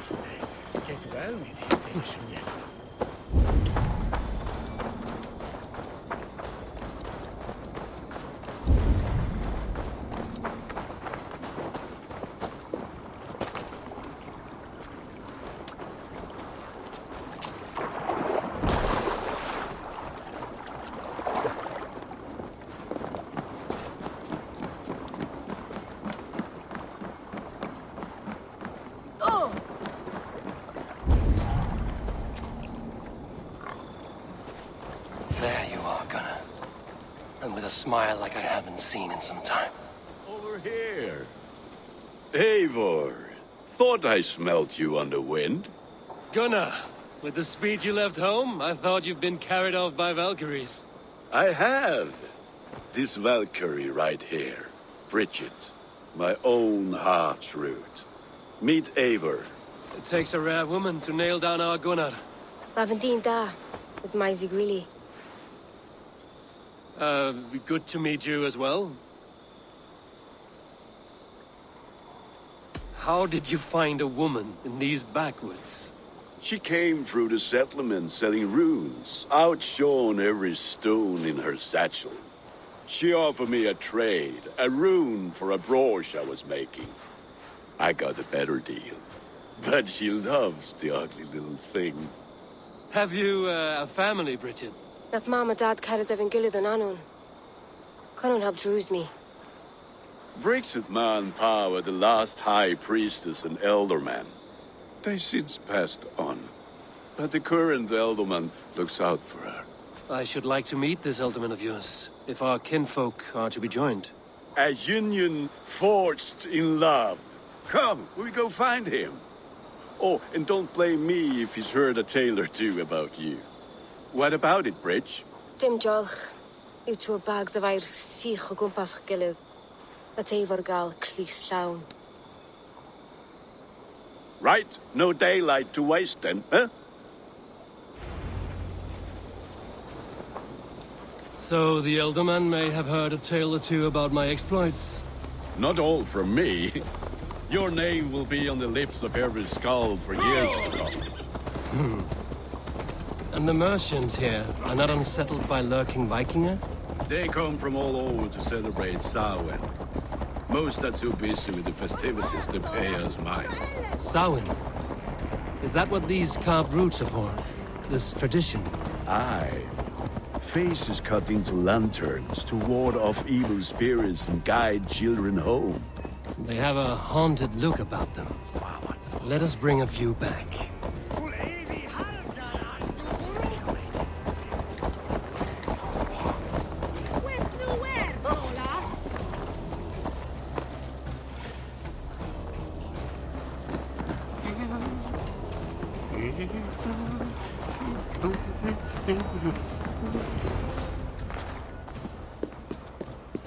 beautiful day. Get well with his station yet. There you are, Gunnar. And with a smile like I haven't seen in some time. Over here. Eivor, thought I smelt you on the wind. Gunnar, with the speed you left home, I thought you'd been carried off by Valkyries. I have. This Valkyrie right here. Bridget. My own heart's root. Meet Eivor. It takes a rare woman to nail down our Gunnar. Lavendine da, with my Zigrili. Good to meet you as well. How did you find a woman in these backwoods? She came through the settlement selling runes, outshone every stone in her satchel. She offered me a trade, a rune for a brooch I was making. I got a better deal. But she loves the ugly little thing. Have you a family, Bridget? Nath Mom and Dad carried their Gilad and Anon. Conan helped druise me. Bridget Man Power, the last high priestess and elderman. They since passed on. But the current elderman looks out for her. I should like to meet this elderman of yours, if our kinfolk are to be joined. A union forged in love. Come, we go find him. Oh, and don't blame me if he's heard a tale or two about you. What about it, Bridge? Dim jolch. You two bags of air sich o gwmpas Gilad. Let Eivor gal clis llawn. Right, no daylight to waste then, huh? So the elderman may have heard a tale or two about my exploits. Not all from me. Your name will be on the lips of every skull for years to come. And the merchants here are not unsettled by lurking Vikinger? They come from all over to celebrate Samhain. Most are too busy with the festivities to pay us mind. Samhain? Is that what these carved roots are for? This tradition? Aye. Faces cut into lanterns to ward off evil spirits and guide children home. They have a haunted look about them. Let us bring a few back.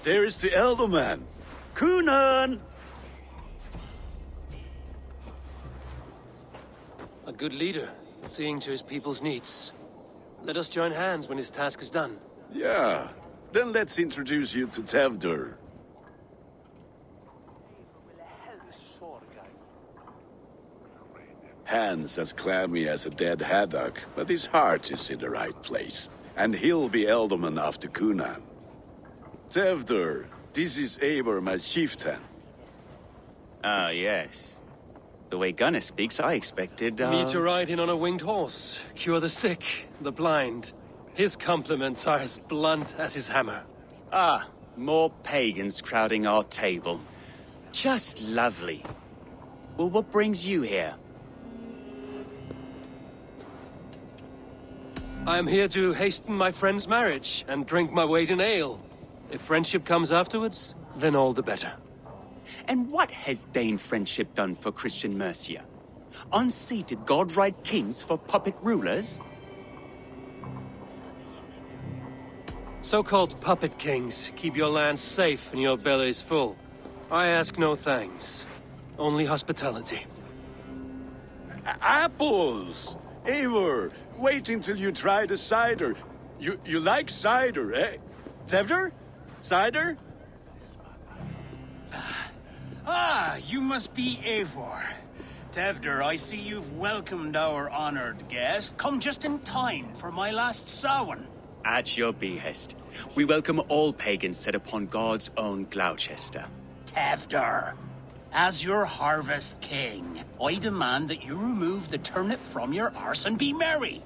There is the elderman. Kunan! A good leader, seeing to his people's needs. Let us join hands when his task is done. Yeah. Then let's introduce you to Tevdur. Hands as clammy as a dead haddock, but his heart is in the right place. And he'll be elderman after Kunan. Tevdur, this is Eivor, my chieftain. Ah, yes. The way Gunnar speaks, I expected, Me to ride in on a winged horse, cure the sick, the blind. His compliments are as blunt as his hammer. Ah, more pagans crowding our table. Just lovely. Well, what brings you here? I am here to hasten my friend's marriage and drink my weight in ale. If friendship comes afterwards, then all the better. And what has Dane friendship done for Christian Mercia? Unseated god-right kings for puppet rulers? So-called puppet kings keep your lands safe and your bellies full. I ask no thanks, only hospitality. Apples! Eivor, wait until you try the cider. You like cider, eh? Tevdur? Cider? Ah, you must be Eivor. Tevder, I see you've welcomed our honored guest. Come just in time for my last Samhain. At your behest. We welcome all pagans set upon God's own Gloucester. Tevder, as your harvest king, I demand that you remove the turnip from your arse and be merry.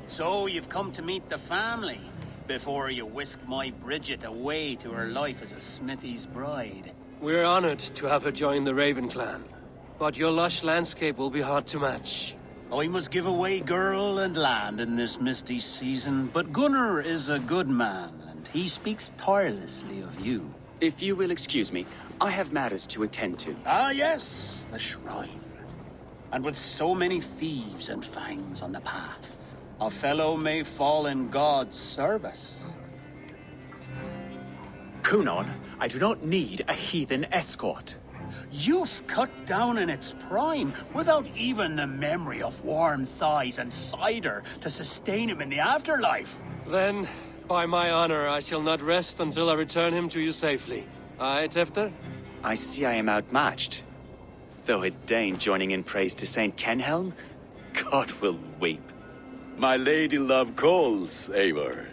So you've come to meet the family before you whisk my Bridget away to her life as a smithy's bride. We're honored to have her join the Raven clan, but your lush landscape will be hard to match. I must give away girl and land in this misty season, but Gunnar is a good man, and he speaks tirelessly of you. If you will excuse me, I have matters to attend to. Ah, yes, the shrine. And with so many thieves and fangs on the path, a fellow may fall in God's service. Kunon, I do not need a heathen escort. Youth cut down in its prime, without even the memory of warm thighs and cider to sustain him in the afterlife. Then, by my honor, I shall not rest until I return him to you safely. Aye, Tefter? I see I am outmatched. Though a Dane joining in praise to Saint Kenhelm, God will weep. My lady love calls, Eivor.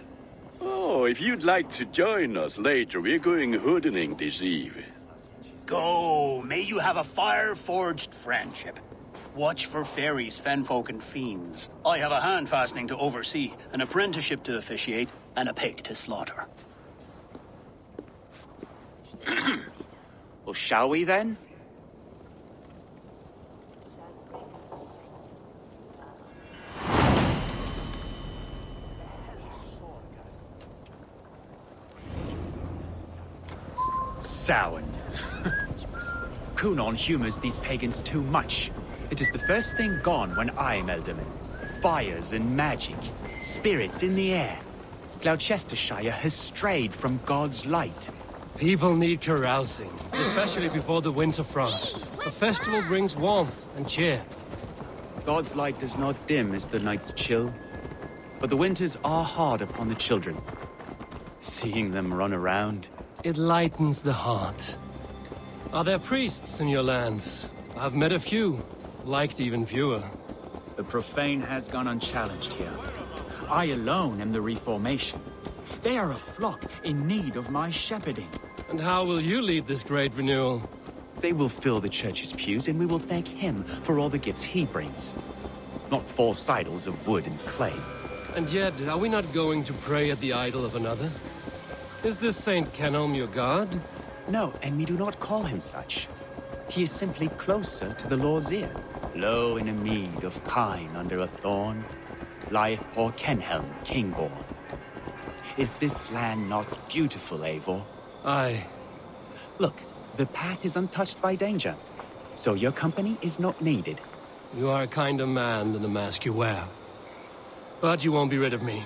Oh, if you'd like to join us later, we're going hoodening this eve. Go, may you have a fire-forged friendship. Watch for fairies, fenfolk, and fiends. I have a hand fastening to oversee, an apprenticeship to officiate, and a pig to slaughter. Well, shall we then? Samhain. Kunon humors these pagans too much. It is the first thing gone when I am Elderman. Fires and magic, spirits in the air. Gloucestershire has strayed from God's light. People need carousing, especially before the winter frost. A festival brings warmth and cheer. God's light does not dim as the nights chill, but the winters are hard upon the children. Seeing them run around, It lightens the heart. Are there priests in your lands? I've met a few, liked even fewer. The profane has gone unchallenged here. I alone am the Reformation. They are a flock in need of my shepherding. And how will you lead this great renewal? they will fill the church's pews, and we will thank him for all the gifts he brings. Not false idols of wood and clay. And yet, are we not going to pray at the idol of another? Is this Saint Kenelm your god? No, and we do not call him such. He is simply closer to the Lord's ear. Low in a mead of kine under a thorn, lieth poor Kenhelm, king-born. Is this land not beautiful, Eivor? Aye. Look, the path is untouched by danger, so your company is not needed. You are a kinder man than the mask you wear. But you won't be rid of me.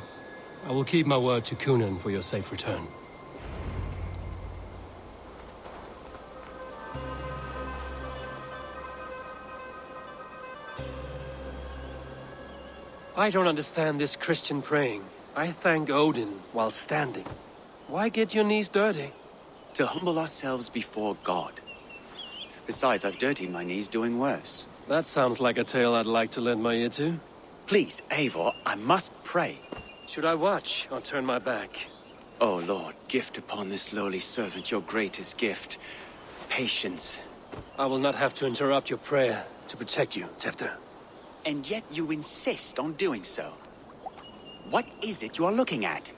I will keep my word to Kunan for your safe return. I don't understand this Christian praying. I thank Odin while standing. Why get your knees dirty? To humble ourselves before God. Besides, I've dirtied my knees doing worse. That sounds like a tale I'd like to lend my ear to. Please, Eivor, I must pray. Should I watch or turn my back? Oh Lord, gift upon this lowly servant your greatest gift. Patience. I will not have to interrupt your prayer to protect you, Tefter. And yet you insist on doing so. What is it you are looking at?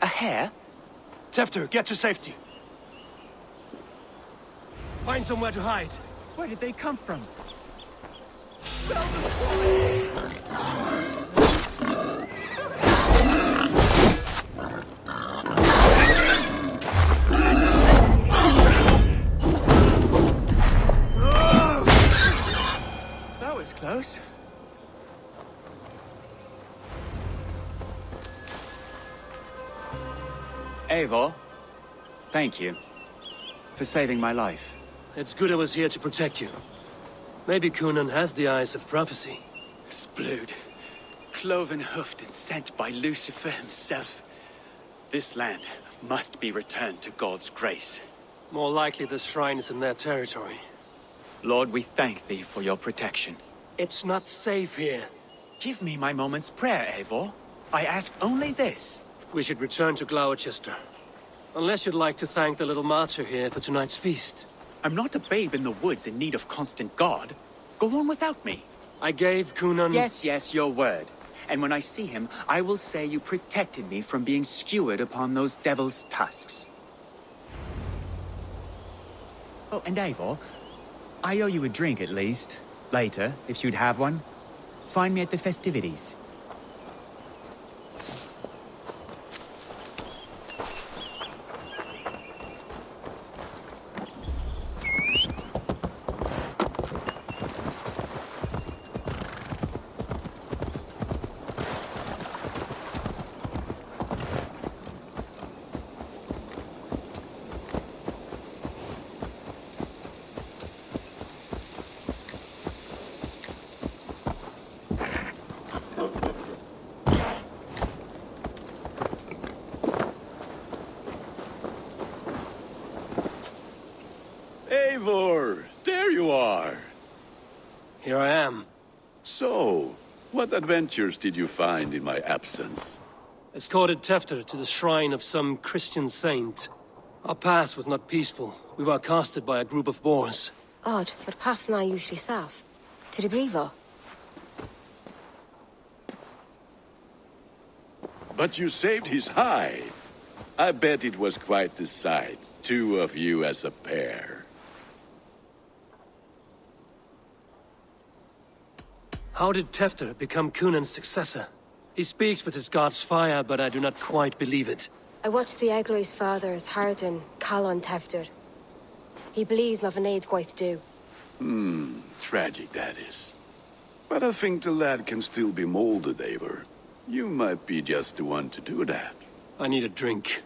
A hare? Tefter, get to safety. Find somewhere to hide. Where did they come from? That was close. Eivor, thank you for saving my life. It's good I was here to protect you. Maybe Kunan has the eyes of prophecy. Splood, cloven-hoofed and sent by Lucifer himself. This land must be returned to God's grace. More likely the shrine is in their territory. Lord, we thank thee for your protection. It's not safe here. Give me my moment's prayer, Eivor. I ask only this. We should return to Gloucester. Unless you'd like to thank the little martyr here for tonight's feast. I'm not a babe in the woods in need of constant guard. Go on without me. I gave Cunan... Yes, your word. And when I see him, I will say you protected me from being skewered upon those devil's tusks. Oh, and Eivor, I owe you a drink at least. Later, if you'd have one. Find me at the festivities. Eivor, there you are. Here I am. So, what adventures did you find in my absence? Escorted Tefter to the shrine of some Christian saint. Our path was not peaceful. We were accosted by a group of boars. Odd, but path na usually safe. To the brievo. But you saved his hide. I bet it was quite the sight, two of you as a pair. How did Tefter become Cunan's successor? He speaks with his god's fire, but I do not quite believe it. I watched the Egloi's father as Harden, Calon Tefter. He believes Mavanades quite do. Tragic that is. But I think the lad can still be molded, Eivor. You might be just the one to do that. I need a drink.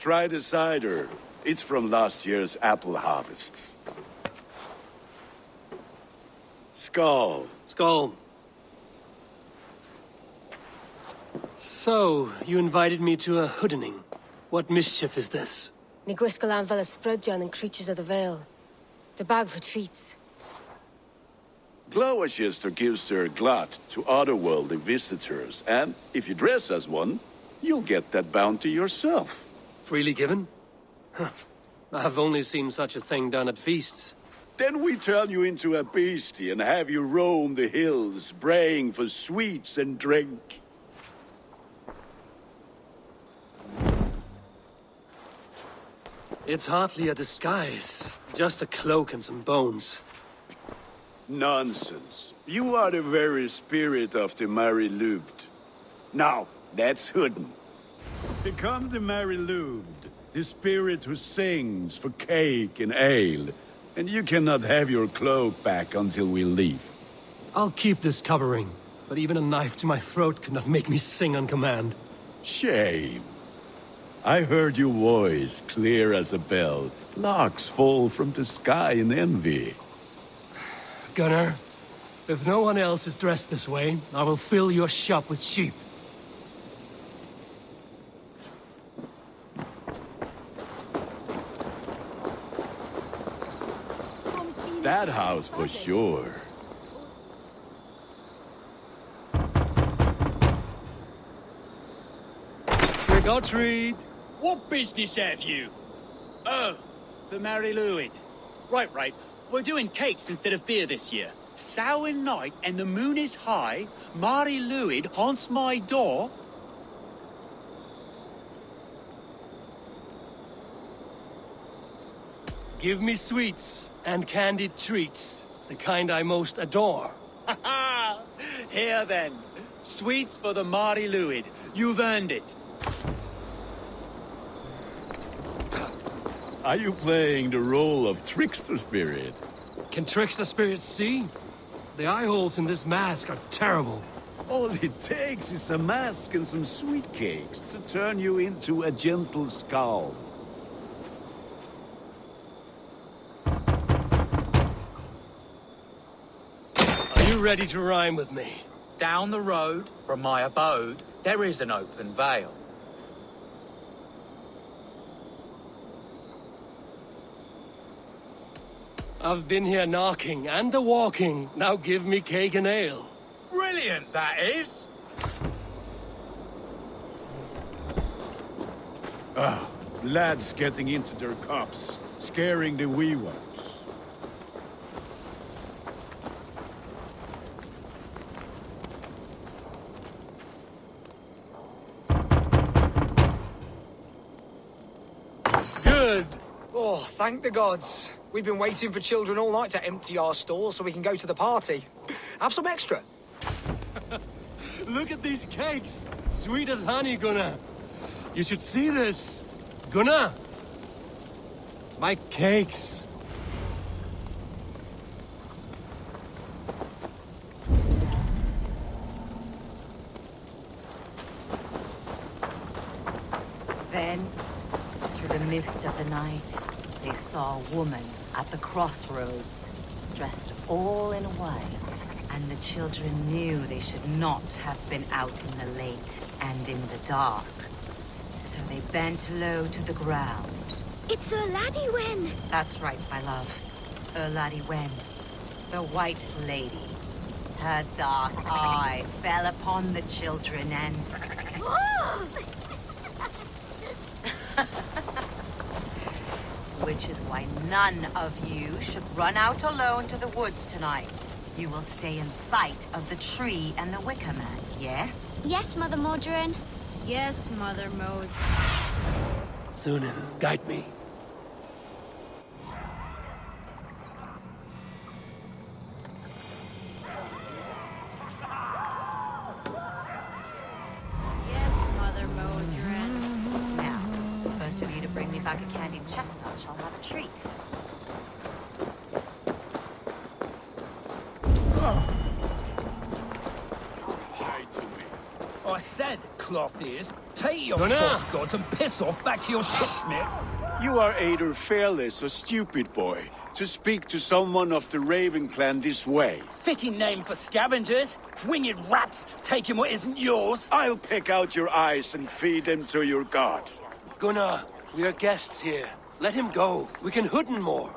Try the cider. It's from last year's apple harvest. Skull. Skull. So, you invited me to a hoodening. What mischief is this? Ni gwisgalan fel ysbrydion and creatures of the Vale. The bag for treats. Gloucester gives their glut to otherworldly visitors, and if you dress as one, you'll get that bounty yourself. Freely given? Huh. I've only seen such a thing done at feasts. Then we turn you into a beastie and have you roam the hills, braying for sweets and drink. It's hardly a disguise. Just a cloak and some bones. Nonsense. You are the very spirit of the Mary Louved. Now, that's Hooden. Become the Mary Louved, the spirit who sings for cake and ale. And you cannot have your cloak back until we leave. I'll keep this covering, but even a knife to my throat could not make me sing on command. Shame. I heard your voice clear as a bell. Larks fall from the sky in envy. Gunnar, if no one else is dressed this way, I will fill your shop with sheep. That house for sure. Trick or treat! What business have you? Oh, the Mary Louid. Right. We're doing cakes instead of beer this year. Sour night and the moon is high. Mary Louid haunts my door. Give me sweets and candied treats, the kind I most adore. Ha! Here then. Sweets for the Mary Louid. You've earned it. Are you playing the role of trickster spirit? Can trickster spirits see? The eye holes in this mask are terrible. All it takes is a mask and some sweet cakes to turn you into a gentle skull. Are you ready to rhyme with me? Down the road from my abode, there is an open vale. I've been here knocking and the walking. Now give me cake and ale. Brilliant, that is. Lads getting into their cups, scaring the wee ones. Good. Oh, thank the gods. We've been waiting for children all night to empty our stores so we can go to the party. Have some extra. Look at these cakes. Sweet as honey, Gunnar. You should see this. Gunnar. My cakes. Then, through the mist of the night, they saw a woman at the crossroads, dressed all in white. And the children knew they should not have been out in the late and in the dark. So they bent low to the ground. It's a laddie Wen. That's right, my love. Laddie Wen, the White Lady. Her dark eye fell upon the children and... Which is why none of you should run out alone to the woods tonight. You will stay in sight of the tree and the Wicker Man, yes? Yes, Mother Modron. Yes, Mother Maud. Sunan, guide me. Yes, Mother Modron. Now, the first of you to bring me back a candied chestnut shall have a treat. I said, cloth ears, take your Gunnar! false gods and piss off back to your shipsmith. You are either fearless or stupid, boy, to speak to someone of the Raven clan this way. Fitting name for scavengers. Winged rats taking what isn't yours. I'll pick out your eyes and feed them to your god. Gunnar, we are guests here. Let him go. We can hood him more.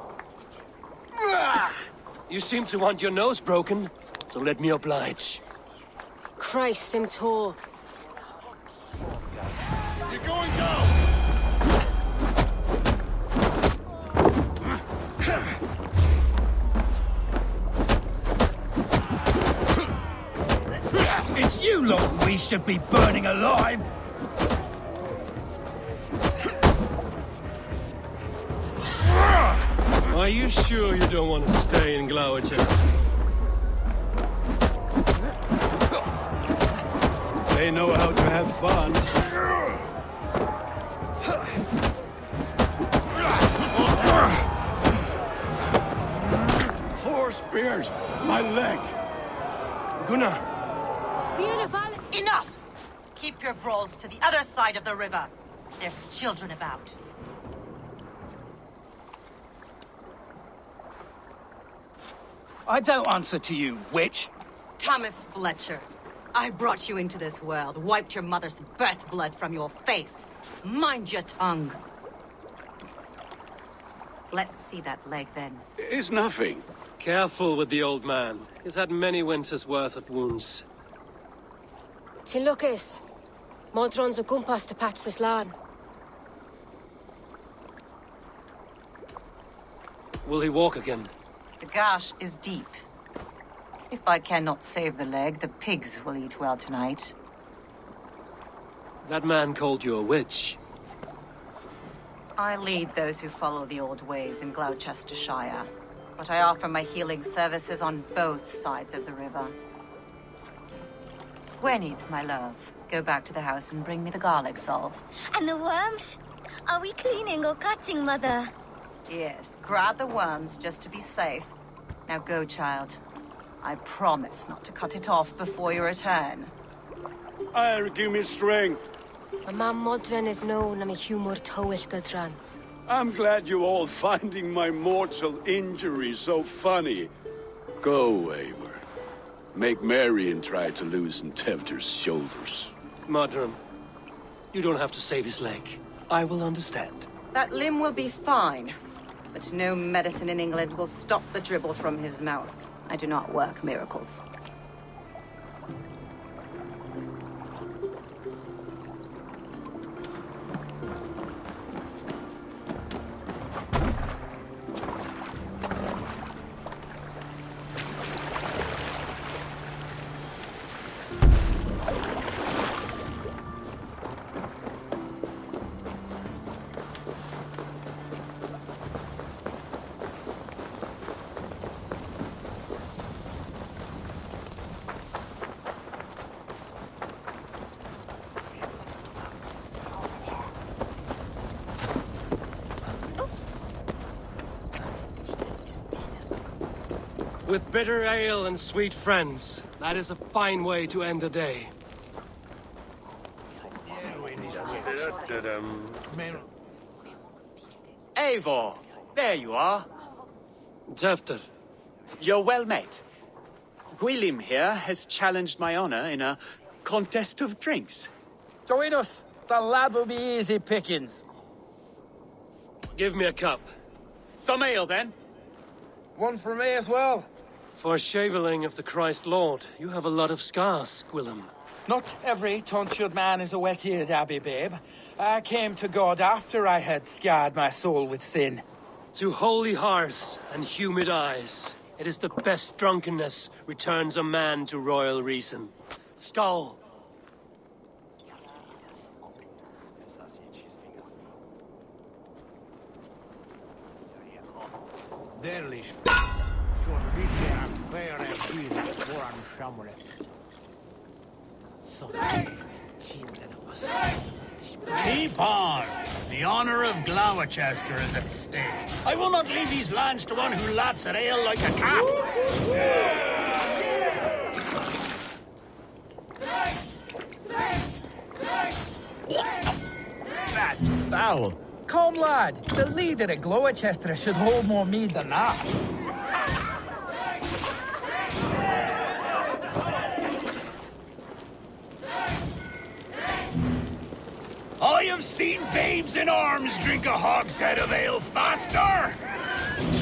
You seem to want your nose broken, so let me oblige. Christ, him tall. You're going down! It's you lot we should be burning alive. Are you sure you don't want to stay in Glowertown? They know how to have fun. Four spears! My leg! Gunnar! Beautiful. Enough! Keep your brawls to the other side of the river. There's children about. I don't answer to you, witch. Thomas Fletcher, I brought you into this world, wiped your mother's birth blood from your face. Mind your tongue. Let's see that leg, then. It's nothing. Careful with the old man. He's had many winters' worth of wounds. Tilukis. Modron's a gumpas to patch this land. Will he walk again? The gash is deep. If I cannot save the leg, the pigs will eat well tonight. That man called you a witch. I lead those who follow the old ways in Gloucestershire, but I offer my healing services on both sides of the river. Gwyneth, my love, go back to the house and bring me the garlic salve. And the worms? Are we cleaning or cutting, Mother? Yes, grab the worms just to be safe. Now go, child. I promise not to cut it off before your return. I'll give me strength. My mam Modron is known am a humor towill gudran. I'm glad you all finding my mortal injury so funny. Go, Eivor. Make merry and try to loosen Tevder's shoulders. Modron, you don't have to save his leg. I will understand. That limb will be fine. But no medicine in England will stop the dribble from his mouth. I do not work miracles. With bitter ale and sweet friends, that is a fine way to end a day. Eivor, there you are. Tefter. You're well met. Gwilym here has challenged my honor in a contest of drinks. Join us. The lad will be easy pickings. Give me a cup. Some ale, then. One for me as well. For shaveling of the Christ Lord, you have a lot of scars, Gwilym. Not every tonsured man is a wet-eared abbey, babe. I came to God after I had scarred my soul with sin. To holy hearths and humid eyes, it is the best drunkenness returns a man to royal reason. Skull. Keep on! The honor of Gloucester is at stake. I will not leave these lands to one who laps at ale like a cat! That's foul. Come, lad. The leader of Gloucester should hold more mead than that. I have seen babes in arms drink a hogshead of ale faster!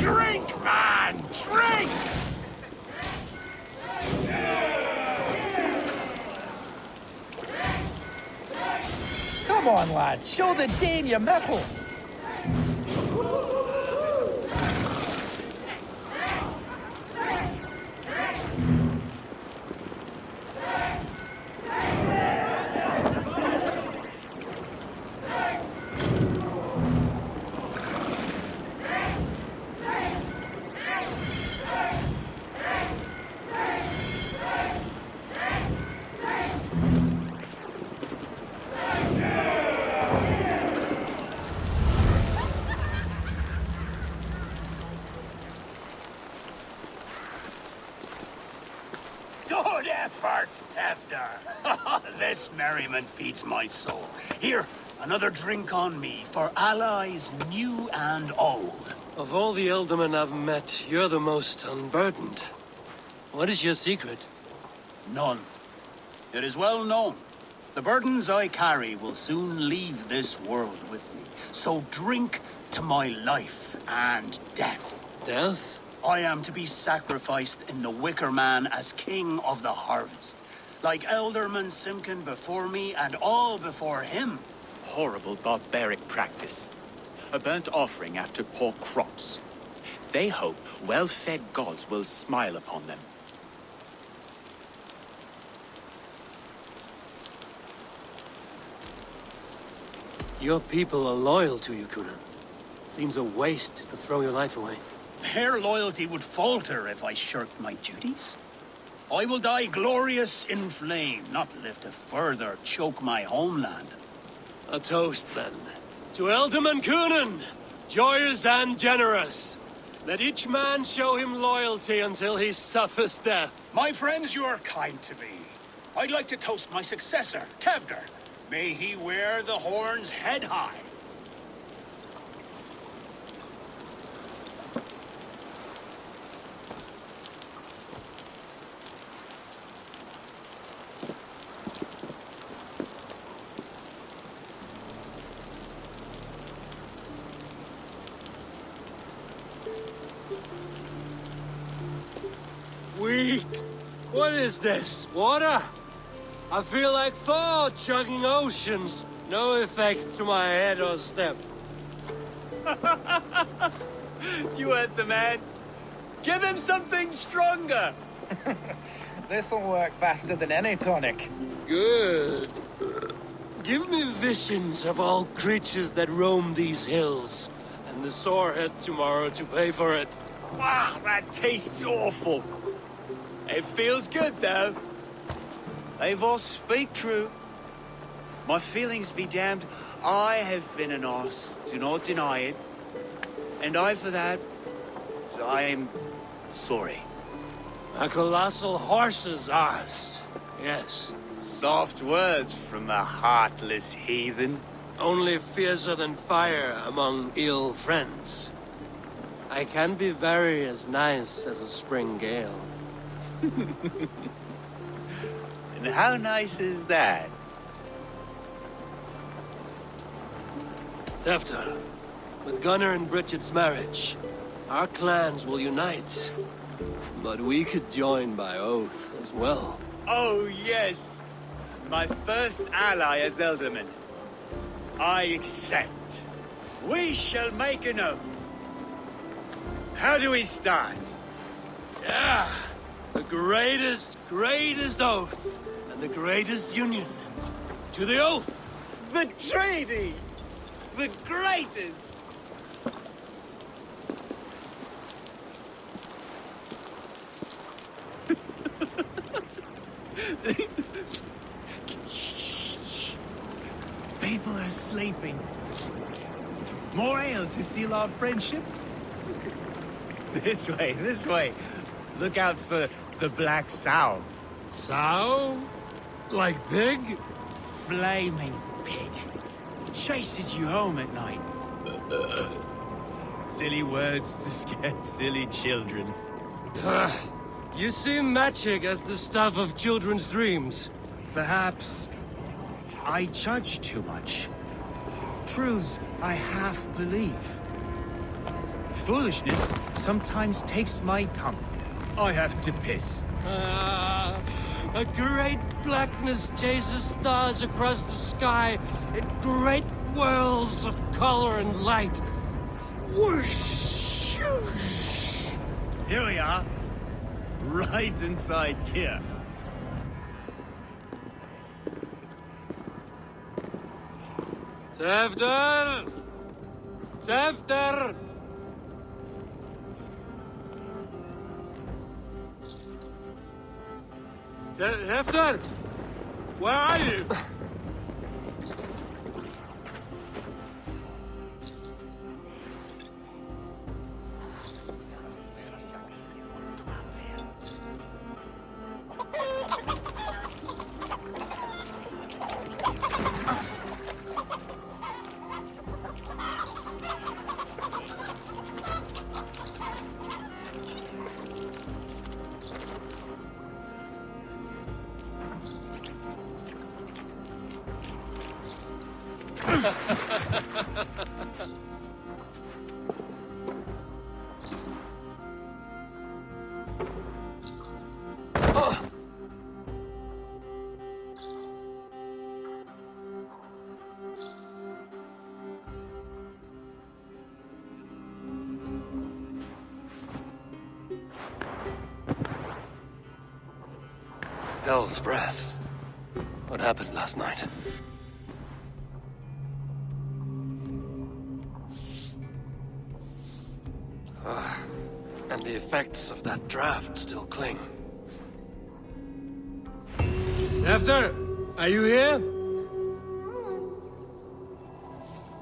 Drink, man! Drink! Come on, lad. Show the Dane your mettle. Good effort, Tefter. This merriment feeds my soul. Here, another drink on me for allies new and old. Of all the ealdormen I've met, you're the most unburdened. What is your secret? None. It is well known. The burdens I carry will soon leave this world with me. So drink to my life and death. Death? I am to be sacrificed in the Wicker Man as king of the harvest. Like Elderman Simkin before me and all before him. Horrible barbaric practice. A burnt offering after poor crops. They hope well-fed gods will smile upon them. Your people are loyal to you, Kunan. Seems a waste to throw your life away. Their loyalty would falter if I shirked my duties. I will die glorious in flame, not live to further choke my homeland. A toast, then. To Ealdorman Kunan, joyous and generous. Let each man show him loyalty until he suffers death. My friends, you are kind to me. I'd like to toast my successor, Tevder. May he wear the horns head high. Weak. What is this? Water? I feel like Thor chugging oceans. No effect to my head or step. You heard the man. Give him something stronger. This'll work faster than any tonic. Good. Give me visions of all creatures that roam these hills, and the sorehead tomorrow to pay for it. Wow, that tastes awful. It feels good, though. Eivor, speak true. My feelings be damned. I have been an arse, do not deny it. And I, for that, I am sorry. A colossal horse's arse. Yes. Soft words from the heartless heathen. Only fiercer than fire among ill friends. I can be very as nice as a spring gale. And how nice is that? Tefter, with Gunnar and Bridget's marriage, our clans will unite. But we could join by oath as well. Oh, yes. My first ally as Elderman. I accept. We shall make an oath. How do we start? Yeah, the greatest oath, and the greatest union. To the oath! The treaty! The greatest! Shh. People are sleeping. More ale to seal our friendship? This way. Look out for the black sow. Sow? Like pig? Flaming pig. Chases you home at night. Silly words to scare silly children. You see magic as the stuff of children's dreams. Perhaps I judge too much. Truths I half believe. Foolishness sometimes takes my tongue. I have to piss. A great blackness chases stars across the sky in great whirls of color and light. Whoosh! Here we are. Right inside here. Tefter! Tefter! Tefter! Where are you? Hell's breath. What happened last night? And the effects of that draft still cling. Tefter, are you here?